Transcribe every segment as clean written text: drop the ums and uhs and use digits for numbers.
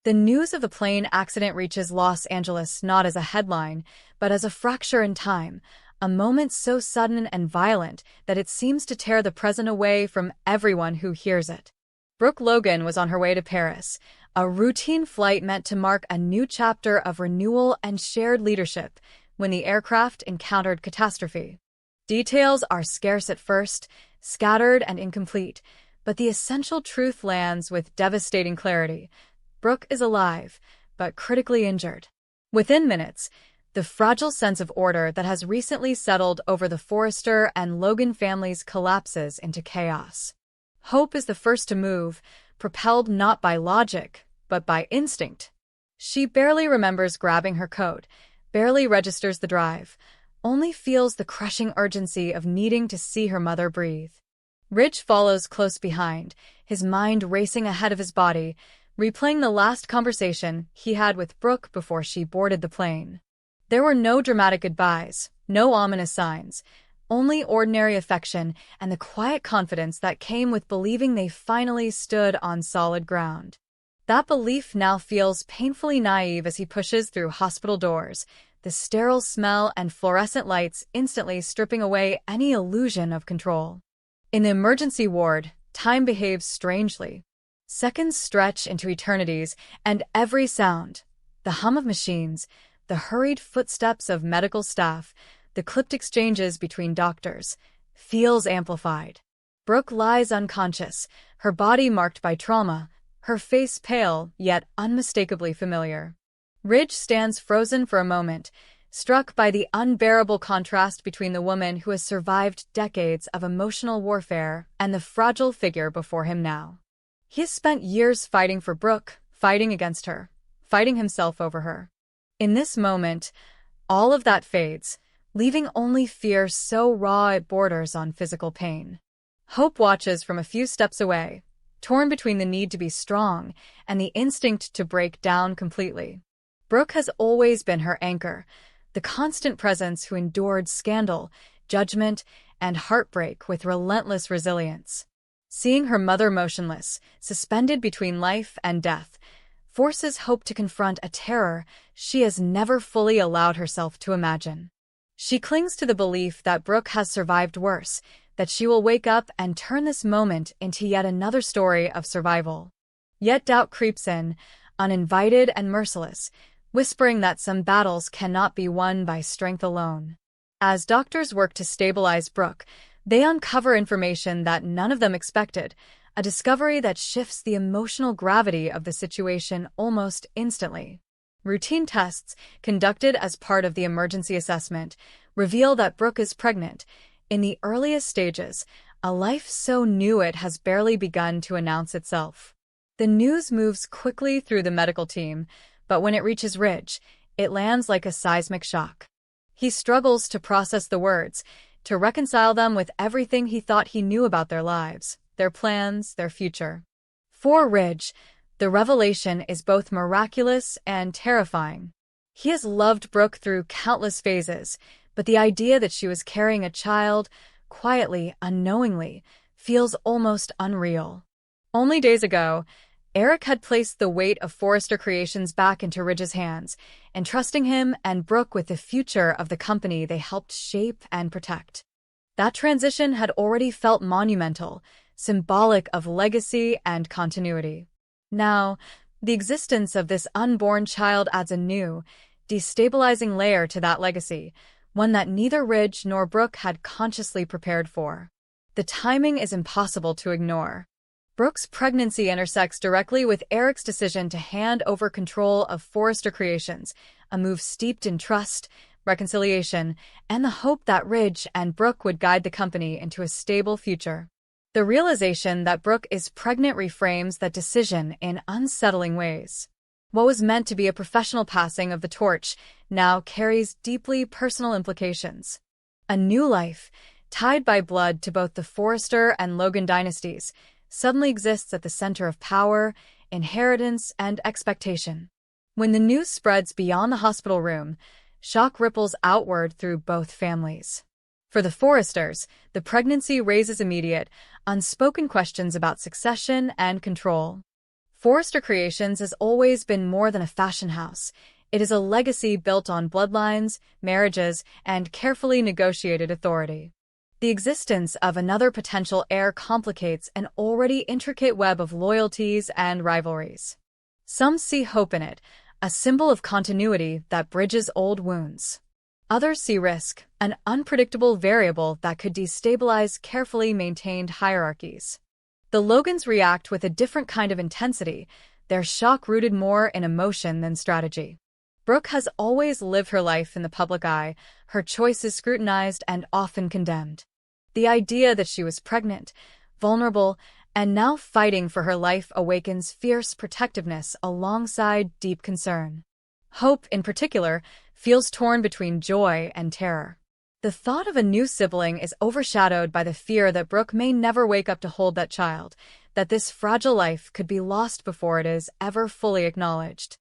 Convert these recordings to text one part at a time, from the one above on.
The news of the plane accident reaches Los Angeles not as a headline, but as a fracture in time, a moment so sudden and violent that it seems to tear the present away from everyone who hears it. Brooke Logan was on her way to Paris, a routine flight meant to mark a new chapter of renewal and shared leadership, when the aircraft encountered catastrophe. Details are scarce at first, scattered and incomplete, but the essential truth lands with devastating clarity. Brooke is alive, but critically injured. Within minutes, the fragile sense of order that has recently settled over the Forrester and Logan families collapses into chaos. Hope is the first to move, propelled not by logic, but by instinct. She barely remembers grabbing her coat, barely registers the drive, only feels the crushing urgency of needing to see her mother breathe. Ridge follows close behind, his mind racing ahead of his body, replaying the last conversation he had with Brooke before she boarded the plane. There were no dramatic goodbyes, no ominous signs, only ordinary affection and the quiet confidence that came with believing they finally stood on solid ground. That belief now feels painfully naive as he pushes through hospital doors, the sterile smell and fluorescent lights instantly stripping away any illusion of control. In the emergency ward, time behaves strangely. Seconds stretch into eternities, and every sound, the hum of machines, the hurried footsteps of medical staff, the clipped exchanges between doctors, feels amplified. Brooke lies unconscious, her body marked by trauma, her face pale yet unmistakably familiar. Ridge stands frozen for a moment, struck by the unbearable contrast between the woman who has survived decades of emotional warfare and the fragile figure before him now. He has spent years fighting for Brooke, fighting against her, fighting himself over her. In this moment, all of that fades, leaving only fear so raw it borders on physical pain. Hope watches from a few steps away, torn between the need to be strong and the instinct to break down completely. Brooke has always been her anchor, the constant presence who endured scandal, judgment, and heartbreak with relentless resilience. Seeing her mother motionless, suspended between life and death, forces Hope to confront a terror she has never fully allowed herself to imagine. She clings to the belief that Brooke has survived worse, that she will wake up and turn this moment into yet another story of survival. Yet doubt creeps in, uninvited and merciless, whispering that some battles cannot be won by strength alone. As doctors work to stabilize Brooke, they uncover information that none of them expected, a discovery that shifts the emotional gravity of the situation almost instantly. Routine tests, conducted as part of the emergency assessment, reveal that Brooke is pregnant. In the earliest stages, a life so new it has barely begun to announce itself. The news moves quickly through the medical team, but when it reaches Ridge, it lands like a seismic shock. He struggles to process the words, to reconcile them with everything he thought he knew about their lives, their plans, their future. For Ridge, the revelation is both miraculous and terrifying. He has loved Brooke through countless phases, but the idea that she was carrying a child, quietly, unknowingly, feels almost unreal. Only days ago, Eric had placed the weight of Forrester Creations back into Ridge's hands, entrusting him and Brooke with the future of the company they helped shape and protect. That transition had already felt monumental, symbolic of legacy and continuity. Now, the existence of this unborn child adds a new, destabilizing layer to that legacy, one that neither Ridge nor Brooke had consciously prepared for. The timing is impossible to ignore. Brooke's pregnancy intersects directly with Eric's decision to hand over control of Forrester Creations, a move steeped in trust, reconciliation, and the hope that Ridge and Brooke would guide the company into a stable future. The realization that Brooke is pregnant reframes that decision in unsettling ways. What was meant to be a professional passing of the torch now carries deeply personal implications. A new life, tied by blood to both the Forrester and Logan dynasties, suddenly exists at the center of power, inheritance, and expectation. When the news spreads beyond the hospital room, shock ripples outward through both families. For the Forresters, the pregnancy raises immediate, unspoken questions about succession and control. Forrester Creations has always been more than a fashion house. It is a legacy built on bloodlines, marriages, and carefully negotiated authority. The existence of another potential heir complicates an already intricate web of loyalties and rivalries. Some see hope in it, a symbol of continuity that bridges old wounds. Others see risk, an unpredictable variable that could destabilize carefully maintained hierarchies. The Logans react with a different kind of intensity, their shock rooted more in emotion than strategy. Brooke has always lived her life in the public eye, her choices scrutinized and often condemned. The idea that she was pregnant, vulnerable, and now fighting for her life awakens fierce protectiveness alongside deep concern. Hope, in particular, feels torn between joy and terror. The thought of a new sibling is overshadowed by the fear that Brooke may never wake up to hold that child, that this fragile life could be lost before it is ever fully acknowledged.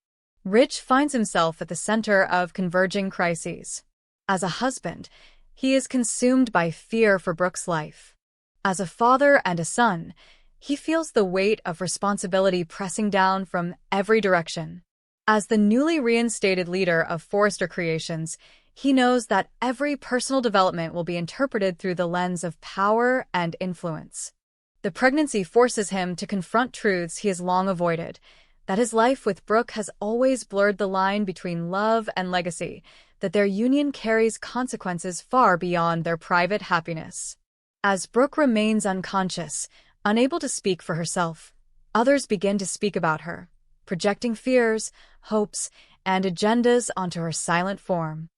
Ridge finds himself at the center of converging crises. As a husband, he is consumed by fear for Brooke's life. As a father and a son, he feels the weight of responsibility pressing down from every direction. As the newly reinstated leader of Forrester Creations, he knows that every personal development will be interpreted through the lens of power and influence. The pregnancy forces him to confront truths he has long avoided, that his life with Brooke has always blurred the line between love and legacy, that their union carries consequences far beyond their private happiness. As Brooke remains unconscious, unable to speak for herself, others begin to speak about her, projecting fears, hopes, and agendas onto her silent form.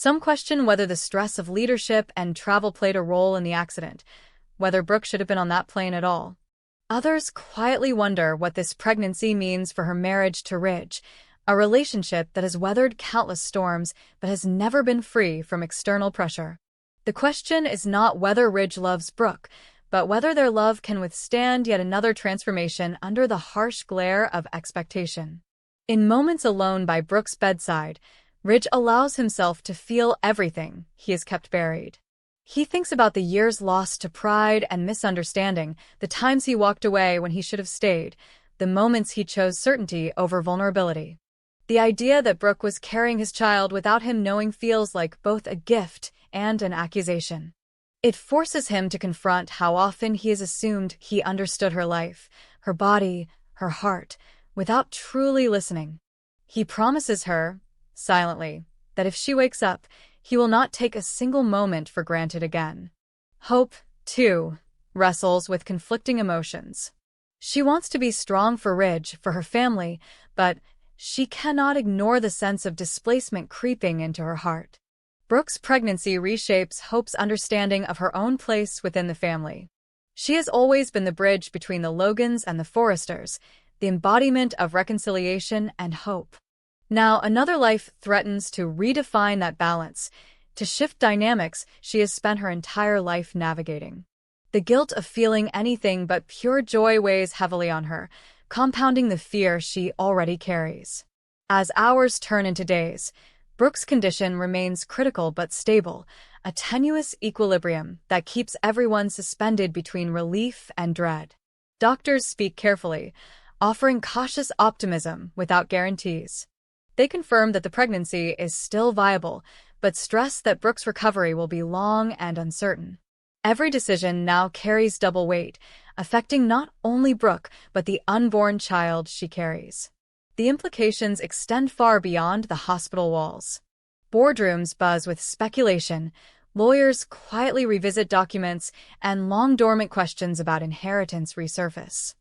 Some question whether the stress of leadership and travel played a role in the accident, whether Brooke should have been on that plane at all. Others quietly wonder what this pregnancy means for her marriage to Ridge, a relationship that has weathered countless storms but has never been free from external pressure. The question is not whether Ridge loves Brooke, but whether their love can withstand yet another transformation under the harsh glare of expectation. In moments alone by Brooke's bedside, Ridge allows himself to feel everything he has kept buried. He thinks about the years lost to pride and misunderstanding, the times he walked away when he should have stayed, the moments he chose certainty over vulnerability. The idea that Brooke was carrying his child without him knowing feels like both a gift and an accusation. It forces him to confront how often he has assumed he understood her life, her body, her heart, without truly listening. He promises her, silently, that if she wakes up, he will not take a single moment for granted again. Hope, too, wrestles with conflicting emotions. She wants to be strong for Ridge, for her family, but she cannot ignore the sense of displacement creeping into her heart. Brooke's pregnancy reshapes Hope's understanding of her own place within the family. She has always been the bridge between the Logans and the Forresters, the embodiment of reconciliation and hope. Now, another life threatens to redefine that balance, to shift dynamics she has spent her entire life navigating. The guilt of feeling anything but pure joy weighs heavily on her, compounding the fear she already carries. As hours turn into days, Brooke's condition remains critical but stable, a tenuous equilibrium that keeps everyone suspended between relief and dread. Doctors speak carefully, offering cautious optimism without guarantees. They confirm that the pregnancy is still viable, but stress that Brooke's recovery will be long and uncertain. Every decision now carries double weight, affecting not only Brooke, but the unborn child she carries. The implications extend far beyond the hospital walls. Boardrooms buzz with speculation, lawyers quietly revisit documents, and long-dormant questions about inheritance resurface.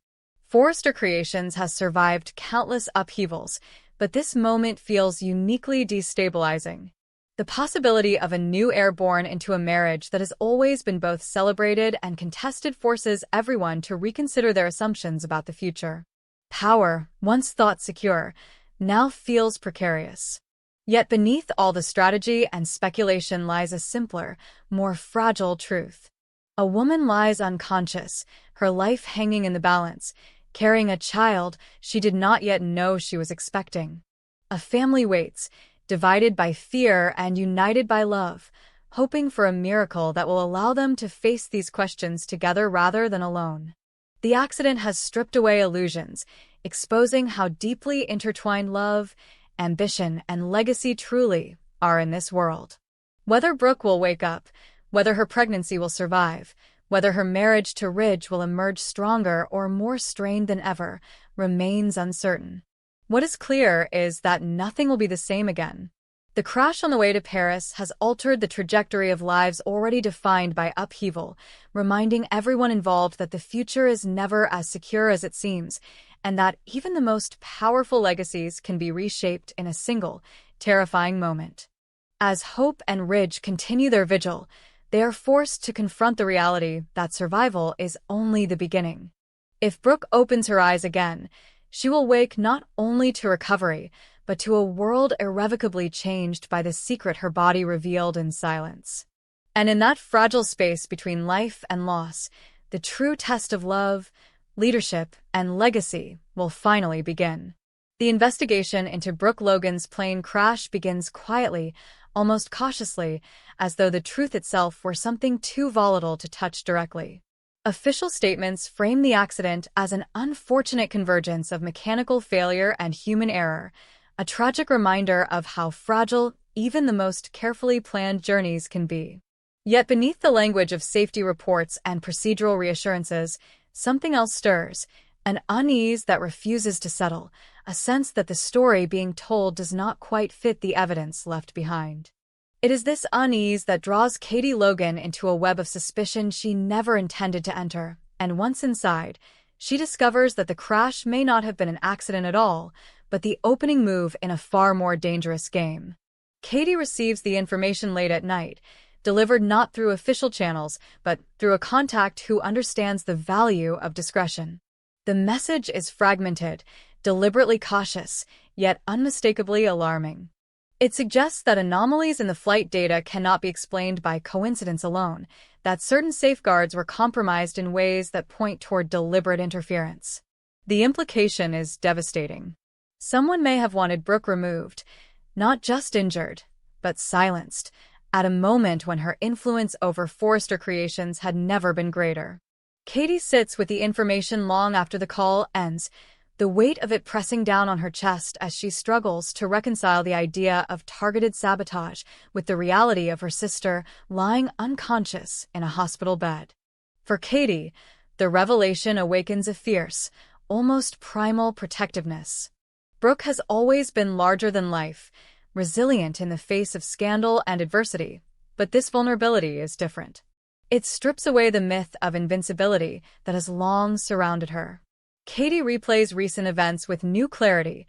Forrester Creations has survived countless upheavals, but this moment feels uniquely destabilizing. The possibility of a new heir born into a marriage that has always been both celebrated and contested forces everyone to reconsider their assumptions about the future. Power, once thought secure, now feels precarious. Yet beneath all the strategy and speculation lies a simpler, more fragile truth. A woman lies unconscious, her life hanging in the balance, carrying a child she did not yet know she was expecting. A family waits, divided by fear and united by love, hoping for a miracle that will allow them to face these questions together rather than alone. The accident has stripped away illusions, exposing how deeply intertwined love, ambition, and legacy truly are in this world. Whether Brooke will wake up, whether her pregnancy will survive, whether her marriage to Ridge will emerge stronger or more strained than ever, remains uncertain. What is clear is that nothing will be the same again. The crash on the way to Paris has altered the trajectory of lives already defined by upheaval, reminding everyone involved that the future is never as secure as it seems, and that even the most powerful legacies can be reshaped in a single, terrifying moment. As Hope and Ridge continue their vigil, they are forced to confront the reality that survival is only the beginning. If Brooke opens her eyes again, she will wake not only to recovery, but to a world irrevocably changed by the secret her body revealed in silence. And in that fragile space between life and loss, the true test of love, leadership, and legacy will finally begin. The investigation into Brooke Logan's plane crash begins quietly, almost cautiously, as though the truth itself were something too volatile to touch directly. Official statements frame the accident as an unfortunate convergence of mechanical failure and human error, a tragic reminder of how fragile even the most carefully planned journeys can be. Yet beneath the language of safety reports and procedural reassurances, something else stirs, an unease that refuses to settle, a sense that the story being told does not quite fit the evidence left behind. It is this unease that draws Katie Logan into a web of suspicion she never intended to enter, and once inside, she discovers that the crash may not have been an accident at all, but the opening move in a far more dangerous game. Katie receives the information late at night, delivered not through official channels, but through a contact who understands the value of discretion. The message is fragmented, deliberately cautious, yet unmistakably alarming. It suggests that anomalies in the flight data cannot be explained by coincidence alone, that certain safeguards were compromised in ways that point toward deliberate interference. The implication is devastating. Someone may have wanted Brooke removed, not just injured, but silenced, at a moment when her influence over Forrester Creations had never been greater. Katie sits with the information long after the call ends, the weight of it pressing down on her chest as she struggles to reconcile the idea of targeted sabotage with the reality of her sister lying unconscious in a hospital bed. For Katie, the revelation awakens a fierce, almost primal protectiveness. Brooke has always been larger than life, resilient in the face of scandal and adversity, but this vulnerability is different. It strips away the myth of invincibility that has long surrounded her. Katie replays recent events with new clarity: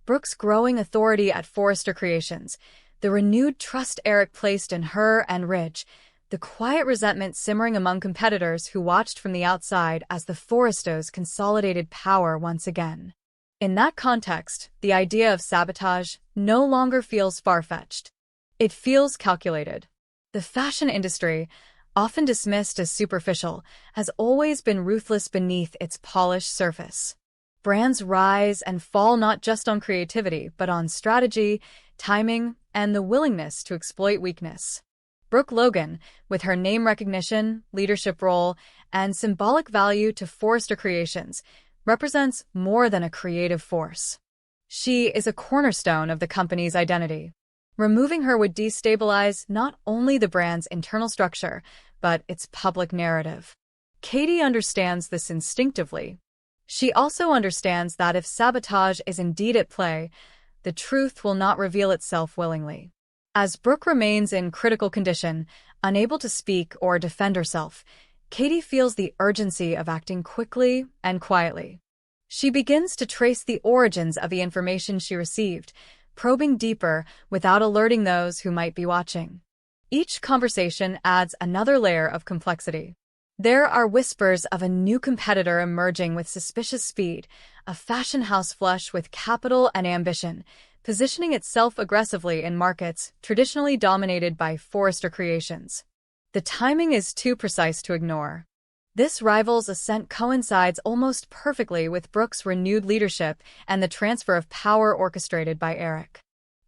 Brooke's growing authority at Forrester Creations, the renewed trust Eric placed in her and Ridge, the quiet resentment simmering among competitors who watched from the outside as the Forrestos consolidated power once again. In that context, the idea of sabotage no longer feels far-fetched. It feels calculated. The fashion industry, often dismissed as superficial, has always been ruthless beneath its polished surface. Brands rise and fall not just on creativity, but on strategy, timing, and the willingness to exploit weakness. Brooke Logan, with her name recognition, leadership role, and symbolic value to Forrester Creations, represents more than a creative force. She is a cornerstone of the company's identity. Removing her would destabilize not only the brand's internal structure, but its public narrative. Katie understands this instinctively. She also understands that if sabotage is indeed at play, the truth will not reveal itself willingly. As Brooke remains in critical condition, unable to speak or defend herself, Katie feels the urgency of acting quickly and quietly. She begins to trace the origins of the information she received, probing deeper without alerting those who might be watching. Each conversation adds another layer of complexity. There are whispers of a new competitor emerging with suspicious speed, a fashion house flush with capital and ambition, positioning itself aggressively in markets traditionally dominated by Forrester Creations. The timing is too precise to ignore. This rival's ascent coincides almost perfectly with Brooke's renewed leadership and the transfer of power orchestrated by Eric.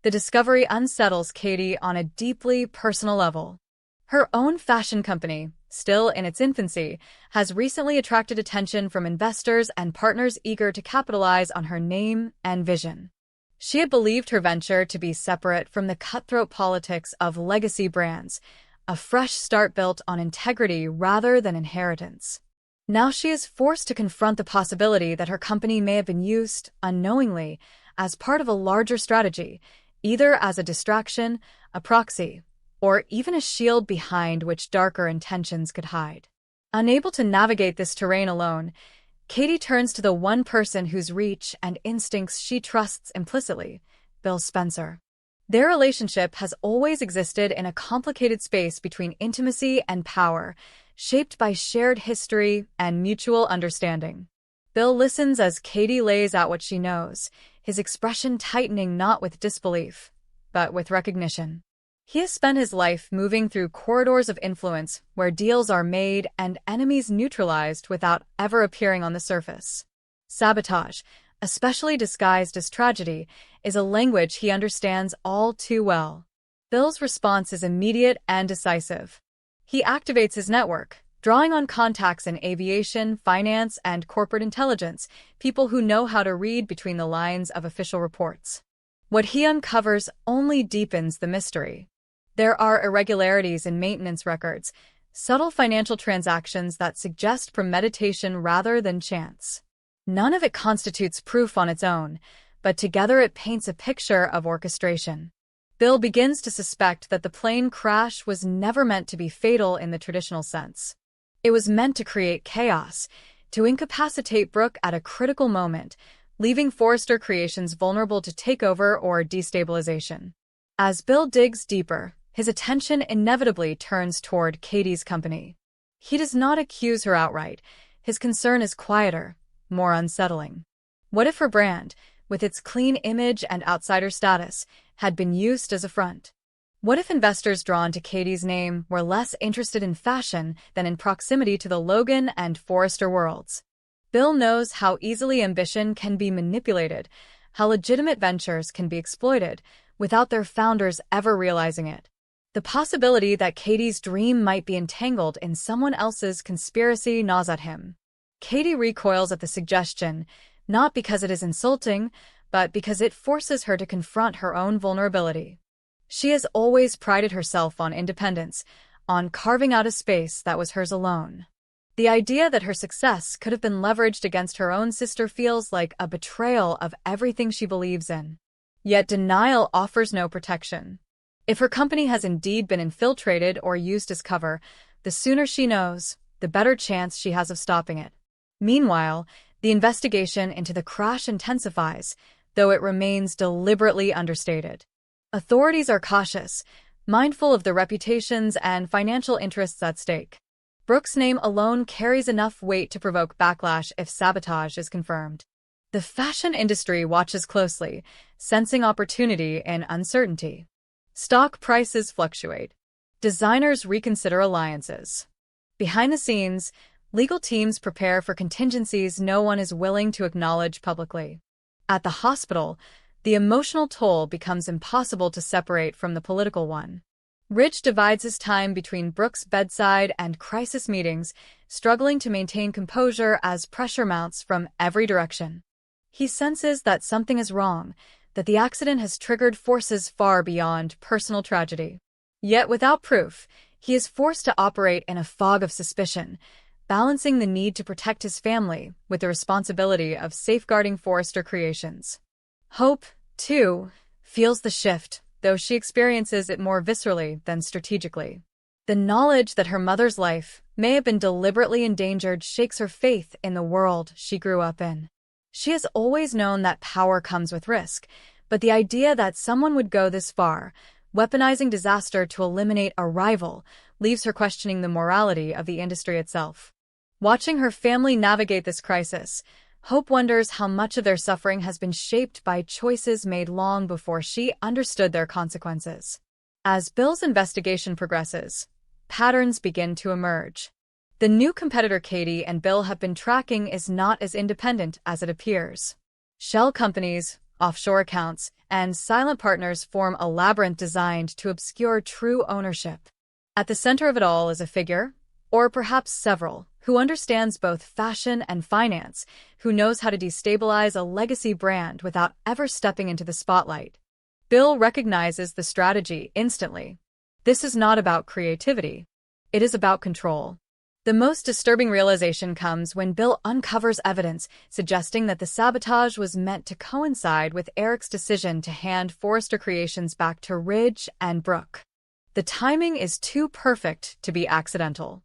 The discovery unsettles Katie on a deeply personal level. Her own fashion company, still in its infancy, has recently attracted attention from investors and partners eager to capitalize on her name and vision. She had believed her venture to be separate from the cutthroat politics of legacy brands, a fresh start built on integrity rather than inheritance. Now she is forced to confront the possibility that her company may have been used, unknowingly, as part of a larger strategy, either as a distraction, a proxy, or even a shield behind which darker intentions could hide. Unable to navigate this terrain alone, Katie turns to the one person whose reach and instincts she trusts implicitly, Bill Spencer. Their relationship has always existed in a complicated space between intimacy and power, shaped by shared history and mutual understanding. Bill listens as Katie lays out what she knows, his expression tightening not with disbelief, but with recognition. He has spent his life moving through corridors of influence where deals are made and enemies neutralized without ever appearing on the surface. Sabotage, especially disguised as tragedy, is a language he understands all too well. Bill's response is immediate and decisive. He activates his network, drawing on contacts in aviation, finance, and corporate intelligence, people who know how to read between the lines of official reports. What he uncovers only deepens the mystery. There are irregularities in maintenance records, subtle financial transactions that suggest premeditation rather than chance. None of it constitutes proof on its own, but together it paints a picture of orchestration. Bill begins to suspect that the plane crash was never meant to be fatal in the traditional sense. It was meant to create chaos, to incapacitate Brooke at a critical moment, leaving Forrester Creations vulnerable to takeover or destabilization. As Bill digs deeper, his attention inevitably turns toward Katie's company. He does not accuse her outright. His concern is quieter, more unsettling. What if her brand, with its clean image and outsider status, had been used as a front? What if investors drawn to Katie's name were less interested in fashion than in proximity to the Logan and Forrester worlds? Bill knows how easily ambition can be manipulated, how legitimate ventures can be exploited, without their founders ever realizing it. The possibility that Katie's dream might be entangled in someone else's conspiracy gnaws at him. Katie recoils at the suggestion, not because it is insulting, but because it forces her to confront her own vulnerability. She has always prided herself on independence, on carving out a space that was hers alone. The idea that her success could have been leveraged against her own sister feels like a betrayal of everything she believes in. Yet denial offers no protection. If her company has indeed been infiltrated or used as cover, the sooner she knows, the better chance she has of stopping it. Meanwhile, the investigation into the crash intensifies, though it remains deliberately understated. Authorities are cautious, mindful of the reputations and financial interests at stake. Brooke's name alone carries enough weight to provoke backlash if sabotage is confirmed. The fashion industry watches closely, sensing opportunity in uncertainty. Stock prices fluctuate. Designers reconsider alliances. Behind the scenes, legal teams prepare for contingencies no one is willing to acknowledge publicly. At the hospital, the emotional toll becomes impossible to separate from the political one. Rich divides his time between Brooke's bedside and crisis meetings, struggling to maintain composure as pressure mounts from every direction. He senses that something is wrong, that the accident has triggered forces far beyond personal tragedy. Yet without proof, he is forced to operate in a fog of suspicion, balancing the need to protect his family with the responsibility of safeguarding Forrester Creations. Hope, too, feels the shift, though she experiences it more viscerally than strategically. The knowledge that her mother's life may have been deliberately endangered shakes her faith in the world she grew up in. She has always known that power comes with risk, but the idea that someone would go this far, weaponizing disaster to eliminate a rival, leaves her questioning the morality of the industry itself. Watching her family navigate this crisis, Hope wonders how much of their suffering has been shaped by choices made long before she understood their consequences. As Bill's investigation progresses, patterns begin to emerge. The new competitor Katie and Bill have been tracking is not as independent as it appears. Shell companies, offshore accounts, and silent partners form a labyrinth designed to obscure true ownership. At the center of it all is a figure, Or perhaps several, who understands both fashion and finance, who knows how to destabilize a legacy brand without ever stepping into the spotlight. Bill recognizes the strategy instantly. This is not about creativity. It is about control. The most disturbing realization comes when Bill uncovers evidence suggesting that the sabotage was meant to coincide with Eric's decision to hand Forrester Creations back to Ridge and Brooke. The timing is too perfect to be accidental.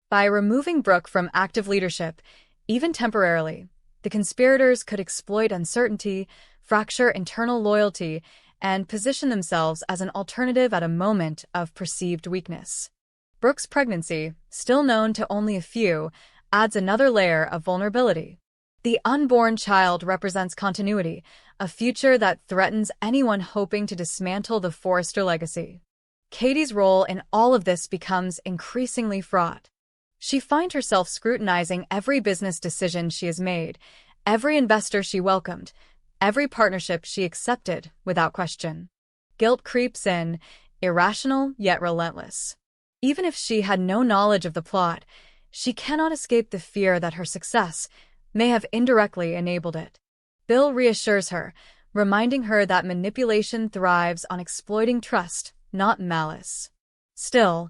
By removing Brooke from active leadership, even temporarily, the conspirators could exploit uncertainty, fracture internal loyalty, and position themselves as an alternative at a moment of perceived weakness. Brooke's pregnancy, still known to only a few, adds another layer of vulnerability. The unborn child represents continuity, a future that threatens anyone hoping to dismantle the Forrester legacy. Katie's role in all of this becomes increasingly fraught. She finds herself scrutinizing every business decision she has made, every investor she welcomed, every partnership she accepted without question. Guilt creeps in, irrational yet relentless. Even if she had no knowledge of the plot, she cannot escape the fear that her success may have indirectly enabled it. Bill reassures her, reminding her that manipulation thrives on exploiting trust, not malice. Still,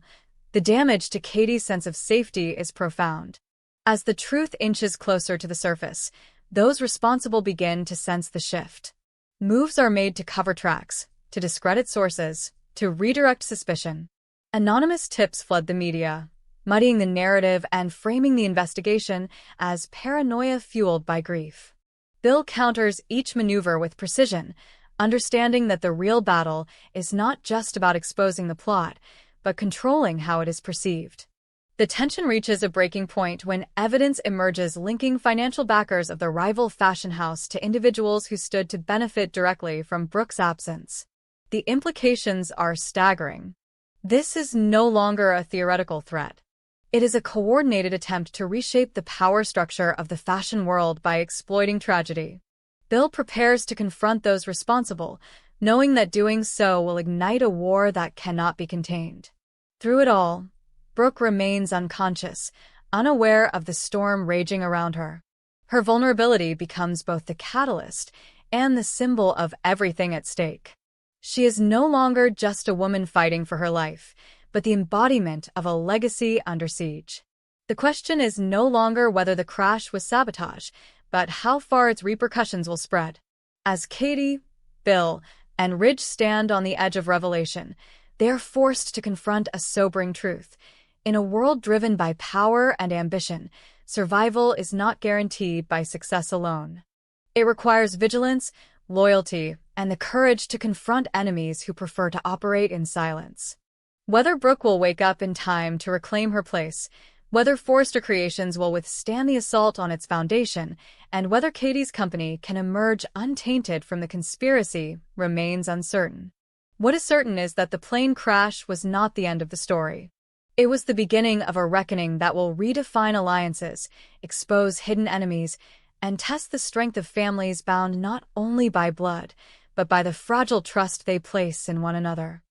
the damage to Katie's sense of safety is profound. As the truth inches closer to the surface, those responsible begin to sense the shift. Moves are made to cover tracks, to discredit sources, to redirect suspicion. Anonymous tips flood the media, muddying the narrative and framing the investigation as paranoia fueled by grief. Bill counters each maneuver with precision, understanding that the real battle is not just about exposing the plot, but controlling how it is perceived. The tension reaches a breaking point when evidence emerges linking financial backers of the rival fashion house to individuals who stood to benefit directly from Brooke's absence. The implications are staggering. This is no longer a theoretical threat. It is a coordinated attempt to reshape the power structure of the fashion world by exploiting tragedy. Bill prepares to confront those responsible, knowing that doing so will ignite a war that cannot be contained. Through it all, Brooke remains unconscious, unaware of the storm raging around her. Her vulnerability becomes both the catalyst and the symbol of everything at stake. She is no longer just a woman fighting for her life, but the embodiment of a legacy under siege. The question is no longer whether the crash was sabotage, but how far its repercussions will spread. As Katie, Bill, and Ridge stand on the edge of revelation, they are forced to confront a sobering truth. In a world driven by power and ambition, survival is not guaranteed by success alone. It requires vigilance, loyalty, and the courage to confront enemies who prefer to operate in silence. Whether Brooke will wake up in time to reclaim her place, whether Forrester Creations will withstand the assault on its foundation, and whether Katie's company can emerge untainted from the conspiracy remains uncertain. What is certain is that the plane crash was not the end of the story. It was the beginning of a reckoning that will redefine alliances, expose hidden enemies, and test the strength of families bound not only by blood, but by the fragile trust they place in one another.